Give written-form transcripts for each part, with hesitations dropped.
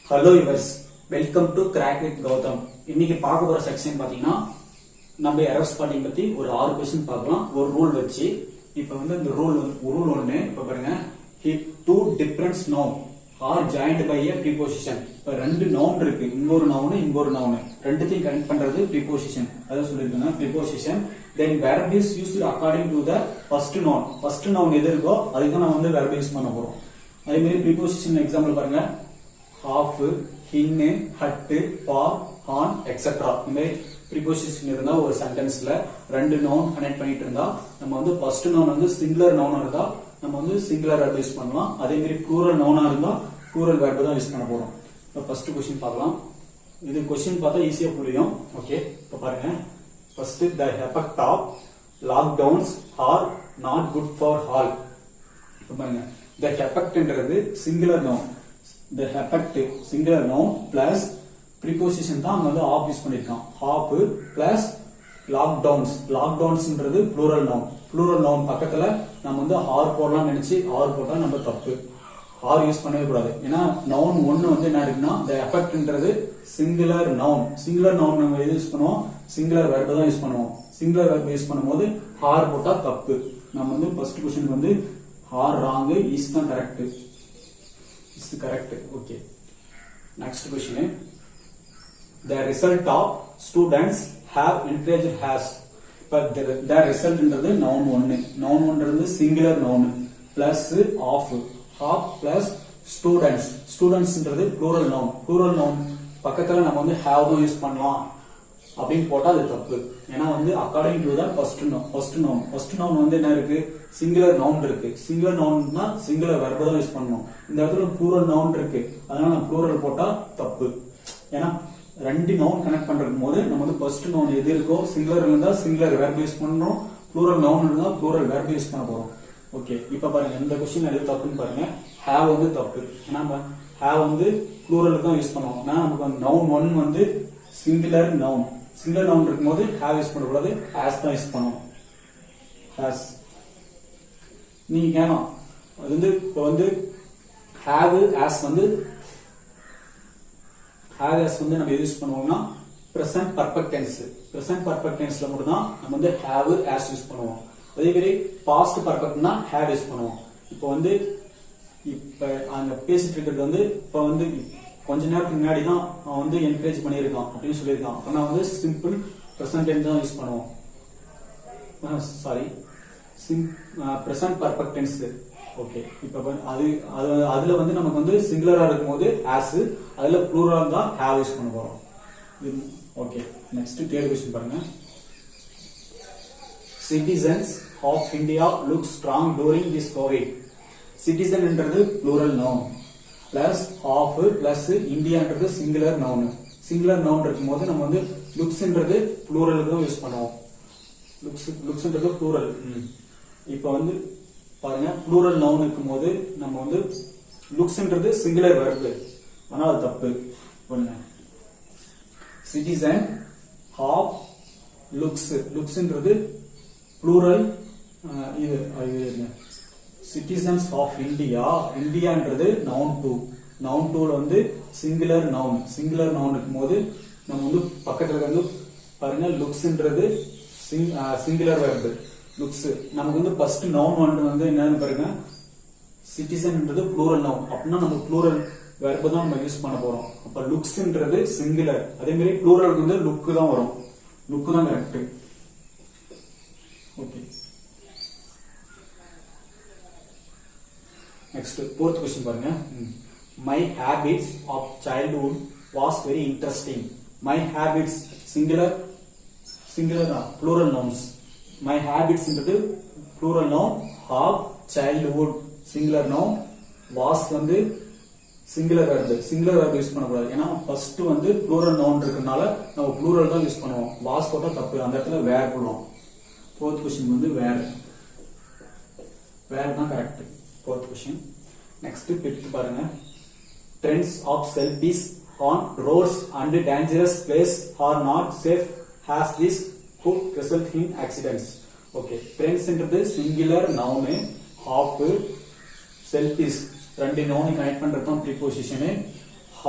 Hello yours, welcome to crack with Gautham. இன்னைக்கு பார்க்க போற செக்ஷன் பாத்தீங்கன்னா நம்ம எரர் ஸ்பாட்டிங் பத்தி ஒரு 6 கொஸ்டின் பார்க்கலாம் ஒரு ரூல் வச்சு. இப்ப வந்து இந்த ரூல் ஒண்ணு இப்ப பாருங்க, two different noun are joined by a preposition. இப்ப ரெண்டு நவுன் இருக்கு, இங்க ஒரு நவுன் ரெண்டுத்தையும் கனெக்ட் பண்றது preposition. அதான் சொல்லிருக்காங்க preposition. Then verb is used according to the first noun எது இருக்கோ அதுக்கு நம்ம வந்து verb யூஸ் பண்ண போறோம். அதே மாதிரி preposition எக்ஸாம்பிள் பாருங்க, half, in, hut, for, on, etc. இந்த மாதிரி preposition இருந்தா ஒரு சென்டென்ஸ்ல ரெண்டு நவுன் கனெக்ட் பண்ணிட்டு இருந்தா நம்ம வந்து ஃபர்ஸ்ட் நவுன் வந்து சிங்குலர் நவுனா இருந்தா நம்ம வந்து சிங்குலர் வெர்ப் யூஸ் பண்ணலாம். அதே மாதிரி ப்ளூரல் நவுனா இருந்தா ப்ளூரல் வெர்ப் தான் யூஸ் பண்ண போறோம். இப்போ ஃபர்ஸ்ட் क्वेश्चन பார்க்கலாம். இது क्वेश्चन பார்த்தா ஈஸியா புரியும். ஓகே, இப்போ பாருங்க, first the effect of lockdowns are not good for all. இப்போ பாருங்க, the effectன்றது singular noun, the effect singular noun plus preposition தான் அங்க வந்து of யூஸ் பண்ணிருக்கான். of plus lockdownsன்றது plural noun பக்கத்துல நம்ம வந்து r போடலாம் நினைச்சு r போட்டா நம்ம தப்பு. r யூஸ் பண்ணவே கூடாது. ஏன்னா நவுன் ஒன்னு வந்து என்ன இருக்குன்னா the effectன்றது சிங்குலர் நவுன் நம்ம எது யூஸ் பண்ணுவோம், சிங்குலர் வெர்ப் தான் யூஸ் பண்ணுவோம். சிங்குலர் வெர்ப் யூஸ் பண்ணும்போது r போட்டா தப்பு. நம்ம வந்து ஃபர்ஸ்ட் क्वेश्चन வந்து r wrong, is தான் correct. Is correct. Okay. Next question. The result of students have encouraged has. But the result என்றது noun ஒன்று singular noun plus of plus students என்றது plural noun பக்கத்துல நம்ம வந்து have தான் use பண்ணலாம் அப்படின்னு போட்டா அது தப்பு. ஏன்னா வந்து according to the first noun வந்து என்ன இருக்கு, சிங்குலர் நவுன் இருக்கு. சிங்குலர் நவுன்னா சிங்குலர் வெர்ப் தான் யூஸ் பண்ணணும். இந்த இடத்துல ப்ளூரல் நவுன் இருக்கு, அதனால நம்ம ப்ளூரல் போட்டா தப்பு. ஏன்னா ரெண்டு நவுன் கனெக்ட் பண்றதுக்கு போது நம்ம வந்து ஃபர்ஸ்ட் நவுன் எது இருக்கோ சிங்குலர் இருந்தா சிங்குலர் வெர்ப் யூஸ் பண்ணணும், ப்ளூரல் நவுன் இருந்தா ப்ளூரல் வெர்ப் யூஸ் பண்ண போறோம். ஓகே, இப்ப பாருங்க இந்த क्वेश्चन எது தப்புன்னு பாருங்க. ஹேவ் வந்து தப்பு. ஏன்னா நம்ம ஹேவ் வந்து ப்ளூரலுக்கு தான் யூஸ் பண்ணுவோம். ஏன்னா நமக்கு நவுன் ஒன் வந்து சிங்குலர் நவுன் இருக்கும்போது have யூஸ் பண்ணக்கூடாது, has தான் யூஸ் பண்ணுவோம். has நீங்க கேட்கலாம், அது வந்து இப்போ வந்து have as வந்து நம்ம யூஸ் பண்ணுவோம்னா present perfect tenseல மட்டும் தான் நம்ம வந்து have as யூஸ் பண்ணுவோம். அதே மாதிரி past perfectனா have யூஸ் பண்ணுவோம். இப்போ வந்து இப்ப அங்க பேசிட்டு இருக்கிறது வந்து இப்ப வந்து கொஞ்ச நேரத்துக்கு முன்னாடி தான் அவன் வந்து என்கரேஜ் பண்ணியிருக்கான் அப்படின்னு சொல்லியிருக்கான். அப்ப வந்து சிம்பிள் பிரசன்ட் டென்ஸ் தான் யூஸ் பண்ணுவோம். Present perfect tense. ஓகே, இப்ப அதுல வந்து நமக்கு வந்து சிங்குலரா இருக்கும்போது as, அதுல ப்ளூரல் தான் have யூஸ் பண்ண போறோம். ஓகே, நெக்ஸ்ட் தேர்ட் क्वेश्चन பாருங்க. Citizens of India look strong during this COVID. Citizen என்றது plural noun plus of plus India என்றது சிங்குலர் நவுன் இருக்கும்போது நம்ம வந்து looks என்றது ப்ளூரலுக்கு தான் யூஸ் பண்ணுவோம். looks என்றது ப்ளூரல். இப்போ வந்து பாருங்க, ப்ளூரல் நவுன் இருக்கும்போது நம்ம வந்து looks என்றது சிங்குலர் வெர்ப், ஆனால் அது தப்பு. பண்ணுங்க, சிட்டிசன் ஆஃப் looks என்றது ப்ளூரல். இது சிட்டிசன்ஸ் ஆஃப் இந்தியான்றது நவுன் டூல வந்து சிங்குலர் நவுன் இருக்கும்போது நம்ம வந்து பக்கத்துல வந்து பாருங்க லுக்ஸ்ன்றது சிங்குலர் வெர்ப். லுக்ஸ் நமக்கு வந்து ஃபர்ஸ்ட் நவுன் வந்து என்னன்னு பாருங்க, சிட்டிசன்ன்றது ப்ளூரல் நவுன். அப்படின்னா நம்ம ப்ளூரல் வெர்ப் தான் நம்ம யூஸ் பண்ண போறோம். அப்ப லுக்ஸ்ன்றது சிங்குலர், அதே மாதிரி ப்ளூரலுக்கு வந்து லுக் தான் வரும். லுக் தான் correct. Okay, next fourth question பாருங்க. My habits of childhood was very interesting. My habits singular plural nouns. My habits என்றது plural noun, of childhood singular noun, was வந்து singular verb யூஸ் பண்ணக்கூடாது. ஏன்னா first வந்து plural noun இருக்கனால நம்ம plural தான் use பண்ணுவோம். was போட்டா தப்பு, அந்த இடத்துல where போடுவோம். fourth question வந்து where தான் correct. fourth question. Next fifth பாருங்க. Trends of selfies on roads and dangerous place are not safe as this could result in accidents. Okay, trends என்றது singular noun, of selfies ரெண்டு noun connect பண்றது தான் preposition.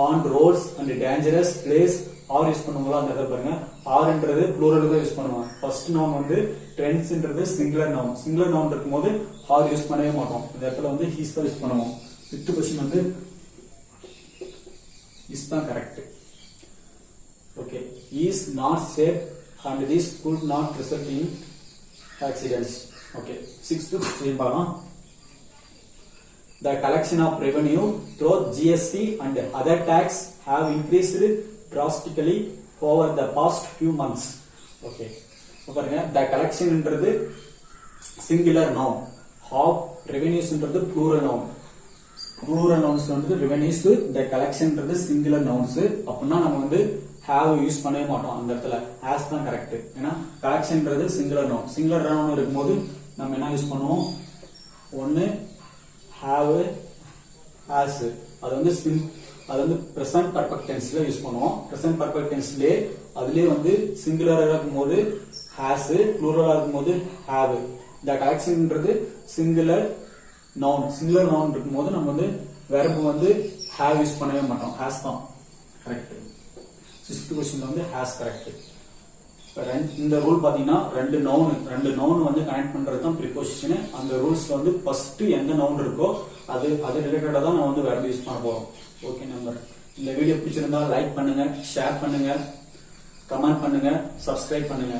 on roads and dangerous place are use பண்ணுவாங்களோ அந்த இடத்துல பாருங்க ஆர்ன்றது plural தான் யூஸ் பண்ணுவாங்க. ஃபர்ஸ்ட் நவுன் வந்து ட்ரெண்ட்ஸ்ன்றது சிங்குலர் நவுன். சிங்குலர் நவுன் இருக்கும்போது ஆர் யூஸ் பண்ணவே மாட்டோம். இந்த இடத்துல வந்து ஹீஸ் தான் யூஸ் பண்ணுவோம். ஃபிஃப்த் क्वेश्चन வந்து இஸ் தான் correct. Okay, is not safe and this could not result in accidents. Okay, sixth question பார்க்கலாம். The collection of revenue through GST and other tax have increased drastically over the past few months. Okay, பாருங்க, the collection என்றது singular noun, of revenues என்றது plural noun. Plural nouns வந்து revenues, the collection என்றது singular nouns. அப்படின்னா நம்ம வந்து have use பண்ணவே மாட்டோம். அந்த இடத்துல has தான் கரெக்ட். ஏன்னா collectionன்றது singular noun. singular noun இருக்கும்போது நம்ம என்ன யூஸ் பண்ணுவோம்? ஒன்னு have, has. அது வந்து present perfect tenseல யூஸ் பண்ணுவோம். present perfect tenseலே அதுலயே வந்து singular இருக்கும்போது has, plural இருக்கும்போது have. இந்த collectionன்றது singular noun. singular noun இருக்கும்போது நம்ம வந்து verb வந்து have யூஸ் பண்ணவே மாட்டோம். has தான் கரெக்ட். சிக்ஸ்த் क्वेश्चन வந்து has கரெக்ட். இந்த ரூல் பாத்தீங்கன்னா ரெண்டு நவுன் வந்து கனெக்ட் பண்றது தான் ப்ரிபோசிஷன். அந்த ரூல்ஸ்ல வந்து ஃபர்ஸ்ட் எந்த நவுன் இருக்கோ அது ரிலேட்டடா தான் நம்ம வந்து verb யூஸ் பண்ண போறோம். Okay number. இந்த வீடியோ பிடிச்சிருந்தா லைக் பண்ணுங்க, ஷேர் பண்ணுங்க, கமெண்ட் பண்ணுங்க, சப்ஸ்கிரைப் பண்ணுங்க.